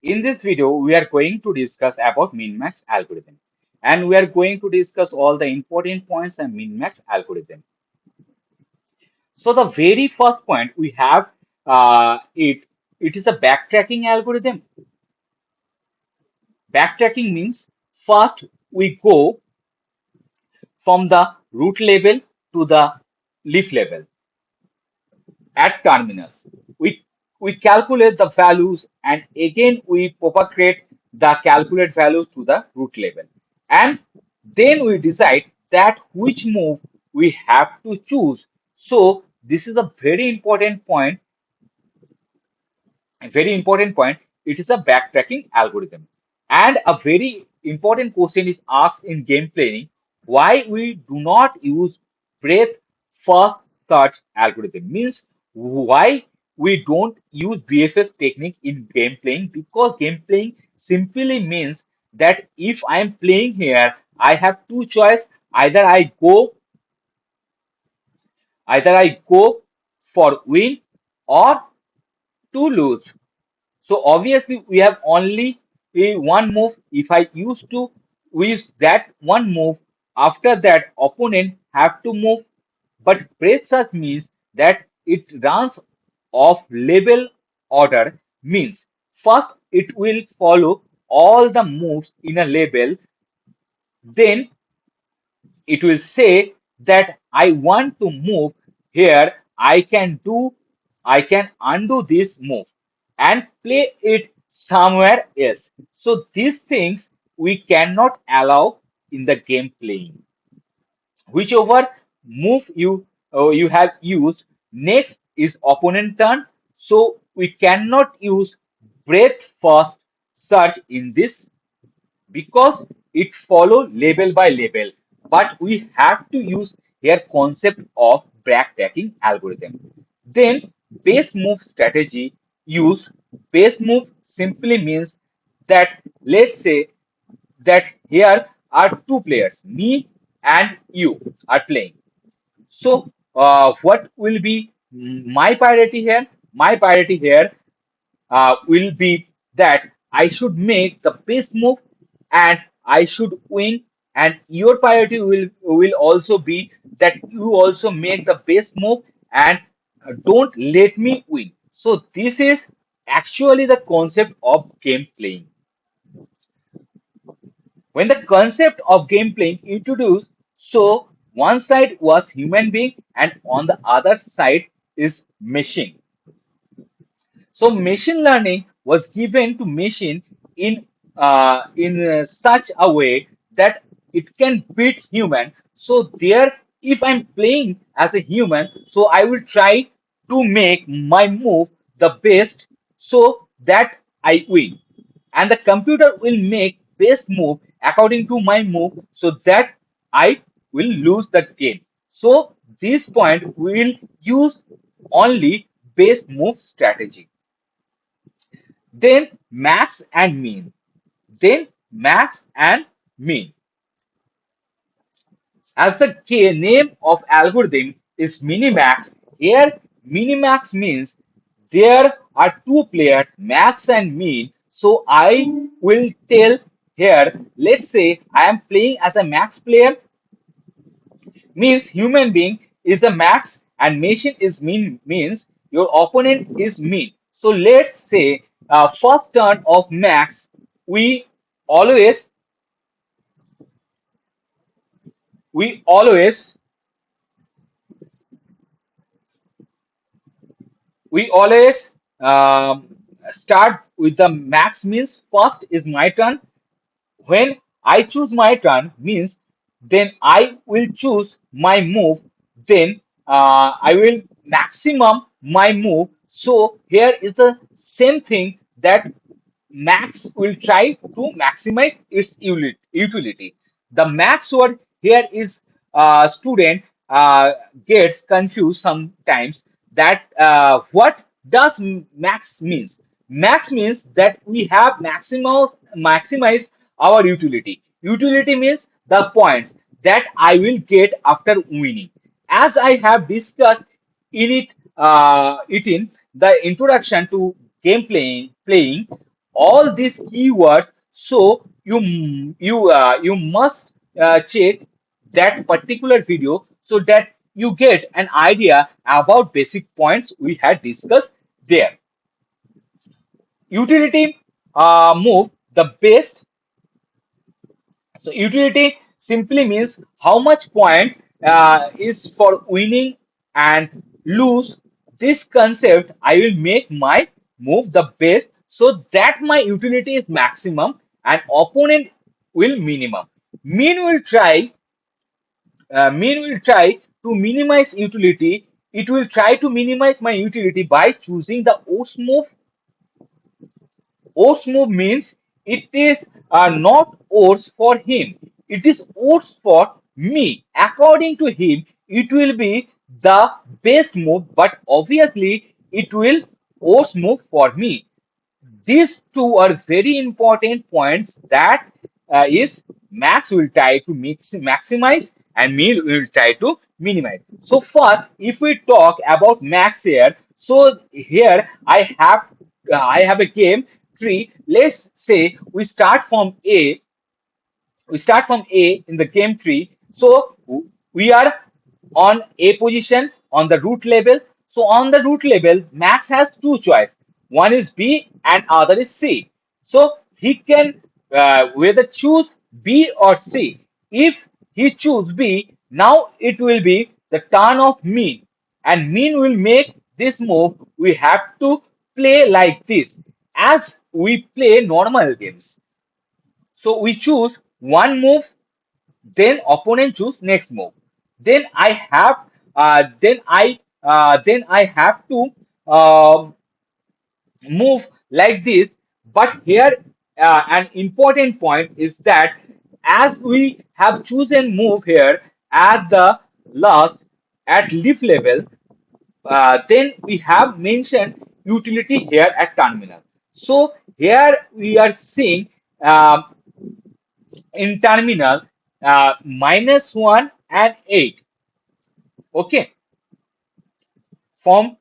In this video, we are going to discuss about min-max algorithm, and we are going to discuss all the important points in min-max algorithm. So the very first point we have it is a backtracking algorithm. Backtracking means first we go from the root level to the leaf level at terminus. We we calculate the values and again we propagate the calculate values to the root level. And then we decide that which move we have to choose. So this is a very important point. It is a backtracking algorithm. And a very important question is asked in game playing why we do not use breadth first search algorithm. Means why we don't use BFS technique in game playing, because game playing simply means that if I am playing here, I have two choice. Either I go for win or to lose. So obviously we have only a one move. If I used to use that one move, after that opponent have to move. But breadth search means that it runs off label order, means first it will follow all the moves in a label, then it will say that I want to move here. I can undo this move and play it somewhere else. So these things we cannot allow in the game playing. Whichever move you have used, next is opponent turn. So we cannot use breadth first search in this because it follow label by label, but we have to use here concept of backtracking algorithm. Then base move strategy use. Base move simply means that let's say that here are two players, me and you are playing. So what will be my priority here? My priority here will be that I should make the best move and I should win. And your priority will also be that you also make the best move and don't let me win. So this is actually the concept of game playing. When the concept of game playing introduced, so one side was human being and on the other side is machine. So machine learning was given to machine in such a way that it can beat human. So there, if I'm playing as a human, so I will try to make my move the best so that I win. And the computer will make best move according to my move so that I will lose the game. So this point we will use only best move strategy. Then max and mean. Then max and mean. As the name of algorithm is Minimax, here Minimax means there are two players, max and mean. So I will tell here, let's say I am playing as a max player, means human being is a max and machine is mean, means your opponent is mean. So let's say first turn of max, we always we always we always start with the max, means first is my turn. When I choose my turn means then I will choose my move, then I will maximum my move. So here is the same thing that max will try to maximize its utility. The max word here is student gets confused sometimes that what does max means. Max means that we have maximize our utility. Utility means the points that I will get after winning. As I have discussed it in the introduction to game playing, all these keywords. So you must check that particular video so that you get an idea about basic points we had discussed there. Utility move the best. So utility simply means how much point is for winning and lose. This concept, I will make my move the best so that my utility is maximum and opponent will minimum. Mean will try Mean will try to minimize utility. It will try to minimize my utility by choosing the worst move. Oath move means it is not oaths for him. It is oaths for me. According to him, it will be the best move, but obviously it will oaths move for me. These two are very important points that is max will try to maximize and min will try to minimize. So first, if we talk about max here, so here I have a game tree. Let's say we start from A in the game tree. So we are on A position on the root level. So on the root level, Max has two choice. One is B and other is C. So he can whether choose B or C. If he choose B, now it will be the turn of Mean, and Mean will make this move. We have to play like this as we play normal games. So we choose one move, then opponent choose next move. Then I have to move like this. But here an important point is that as we have chosen move here at the last at leaf level, then we have mentioned utility here at terminal. So here we are seeing in terminal -1 and 8. Okay, from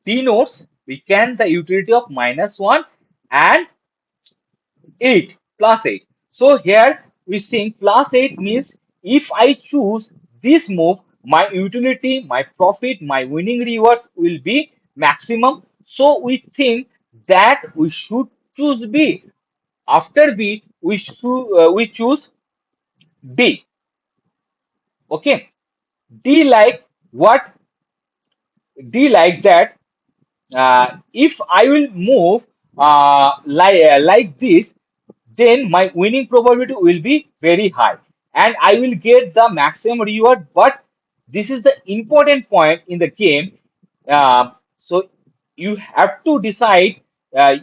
denotes we can the utility of -1 and 8 plus 8. So here we seeing plus 8 means if I choose this move, my utility, my profit, my winning rewards will be maximum. So we think that we should choose B. After B, we choose D. Okay, D like what? D like that. If I will move like this, then my winning probability will be very high and I will get the maximum reward. But this is the important point in the game. So you have to decide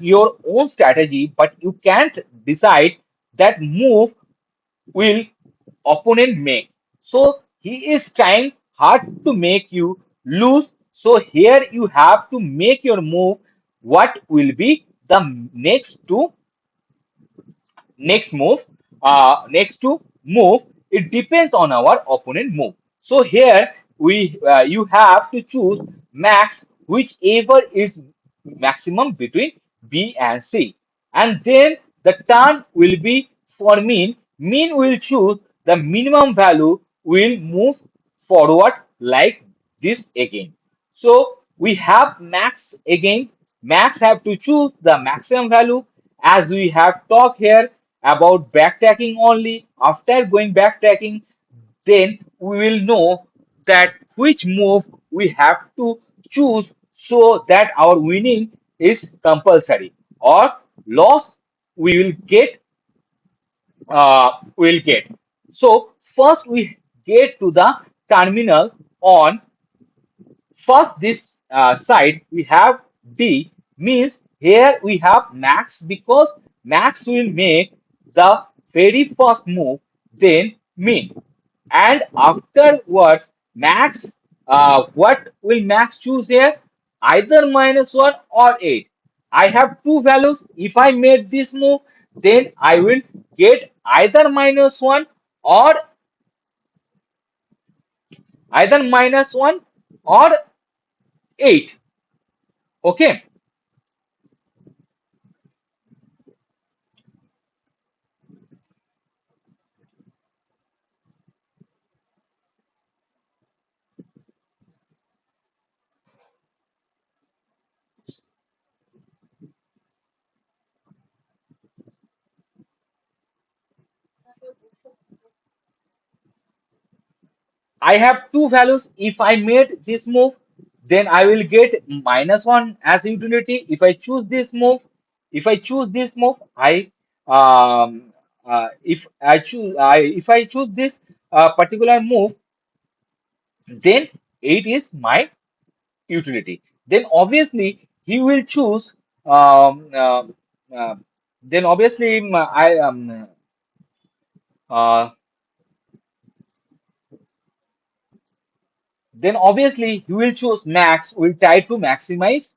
your own strategy, but you can't decide that move will opponent make. So he is trying hard to make you lose. So here you have to make your move. What will be the next to move? It depends on our opponent move. So here we you have to choose max, whichever is maximum between B and C, and then the turn will be for mean will choose the minimum value, will move forward like this again. So we have max again. Max have to choose the maximum value, as we have talked here about backtracking only. After going backtracking, then we will know that which move we have to choose so that our winning is compulsory, or loss we will get. So first we get to the terminal on. First, this side we have D, means here we have max because max will make the very first move, then min. And afterwards, max, what will max choose here? Either -1 or 8. I have two values. If I make this move, then I will get or either -1 or 8. Okay. I have two values. If I made this move, then I will get -1 as utility. If I choose this move, if I choose this particular move, then 8 is my utility. Then obviously he will choose. Um, uh, uh, then obviously I uh, then obviously he will choose max. Will try to maximize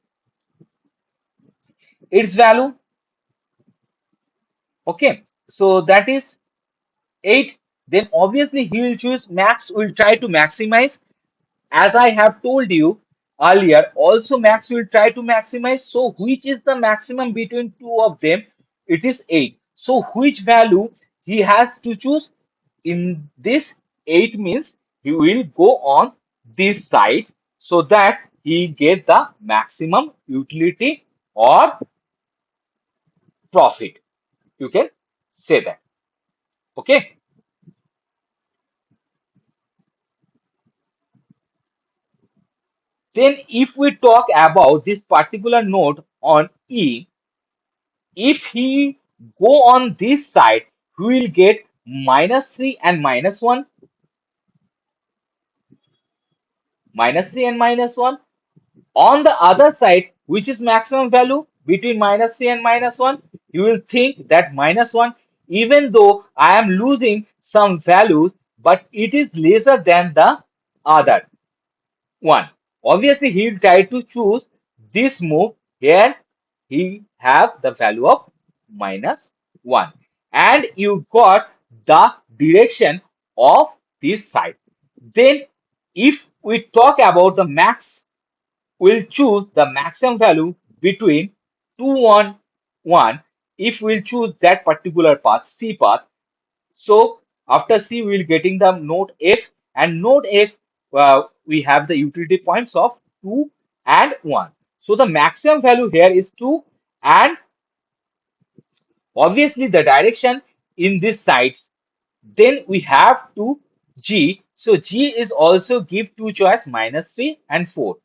its value. Okay, so that is 8. Then obviously he will choose max. Will try to maximize. As I have told you earlier, also max will try to maximize. So which is the maximum between two of them? It is 8. So which value he has to choose? In this 8 means he will go on this side so that he get the maximum utility or profit. You can say that. Okay. Then if we talk about this particular node on E, if he go on this side, we will get -3 and -1, -3 and -1. On the other side, which is maximum value between -3 and -1, you will think that -1, even though I am losing some values, but it is lesser than the other one. Obviously, he will try to choose this move. Here he have the value of -1, and you got the direction of this side. Then if we talk about the max, we'll choose the maximum value between 2 1 1. If we'll choose that particular path, C path, so after C, we will getting the node F, and node F, we have the utility points of 2 and 1. So the maximum value here is 2, and obviously the direction in this sides. Then we have to G. So G is also give two choice -3 and 4.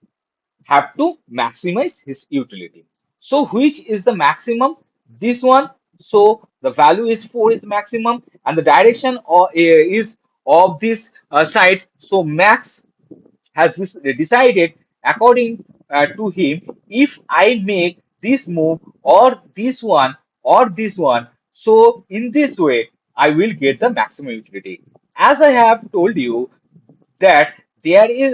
Have to maximize his utility. So which is the maximum? This one. So the value is 4 is maximum, and the direction is of this side. So max has this decided according to him, if I make this move or this one or this one, so in this way I will get the maximum utility. As I have told you that there is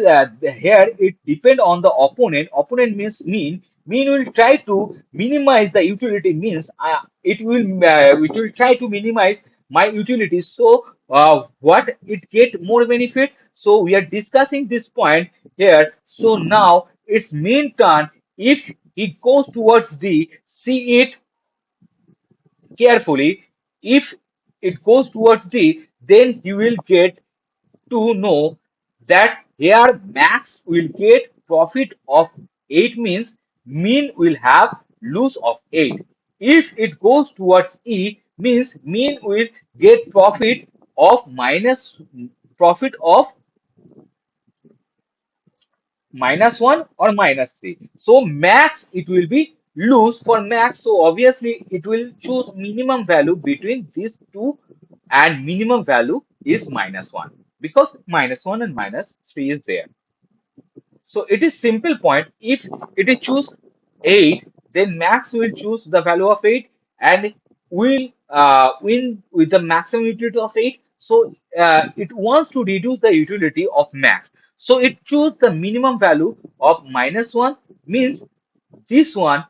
here it depend on the opponent. Opponent means mean will try to minimize the utility, means it will try to minimize my utility. So what it get more benefit, so we are discussing this point here. So now it's main turn. If it goes towards D, see it carefully. If it goes towards D, then you will get to know that here max will get profit of 8, means mean will have loss of 8. If it goes towards E, means mean will get profit of -1 or -3. So max it will be lose for max. So obviously it will choose minimum value between these two, and minimum value is -1 because -1 and -3 is there. So it is simple point. If it is choose 8, then max will choose the value of 8 and will win with the maximum utility of 8. So it wants to reduce the utility of max. So it choose the minimum value of -1, means this one.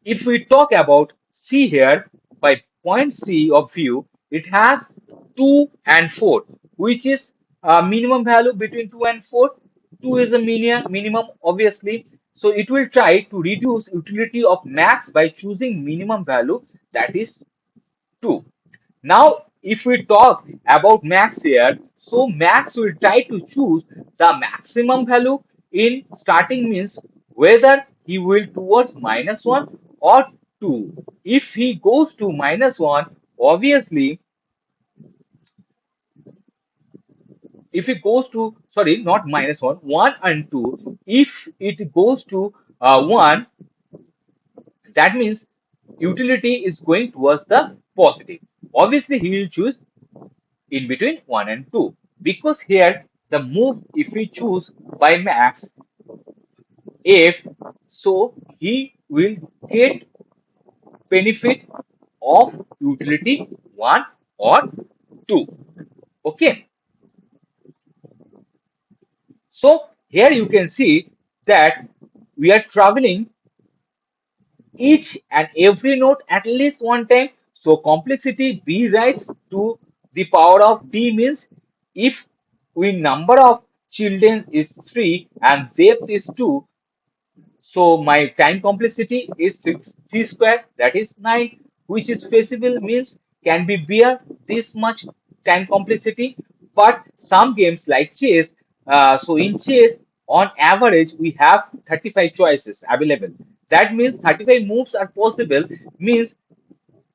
If we talk about C here, by point C of view, it has 2 and 4, which is minimum value between 2 and 4. 2 is a minimum, obviously. So it will try to reduce utility of max by choosing minimum value, that is 2. Now, if we talk about max here, so max will try to choose the maximum value in starting, means whether he will towards -1 or 2. If he goes to -1, obviously if it goes to, sorry, not minus 1, 1 and 2, if it goes to 1, that means utility is going towards the positive. Obviously, he will choose in between 1 and 2 because here the move, if we choose by max, if so, he will get benefit of utility 1 or 2. Okay, so here you can see that we are traveling each and every node at least one time. So complexity b rise to the power of b means if we number of children is 3 and depth is 2, so my time complexity is 3 square, that is 9, which is feasible means can be bear this much time complexity. But some games like chess, so in chess, on average, we have 35 choices available. That means 35 moves are possible, means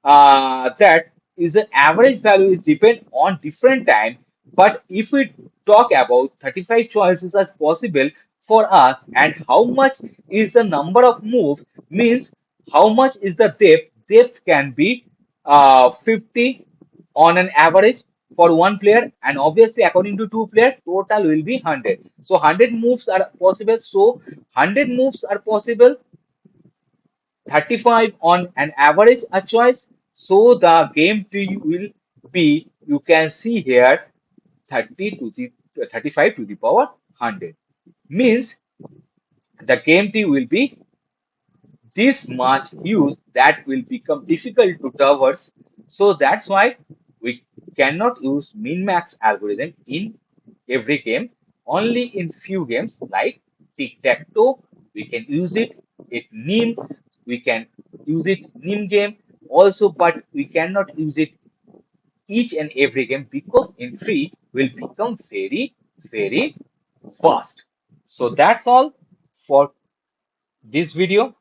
that is the average value is depend on different time. But if we talk about 35 choices are possible for us, and how much is the number of moves means how much is the depth. Depth can be 50 on an average for one player, and obviously according to two player total will be 100. So 100 moves are possible, so 100 moves are possible, 35 on an average a choice. So the game tree will be, you can see here, 30 to the 35 to the power 100. Means the game tree will be this much huge that will become difficult to traverse. So that's why we cannot use min-max algorithm in every game. Only in few games like tic-tac-toe, we can use it. It nim, we can use it nim game also, but we cannot use it each and every game because in free will become very, very fast. So that's all for this video.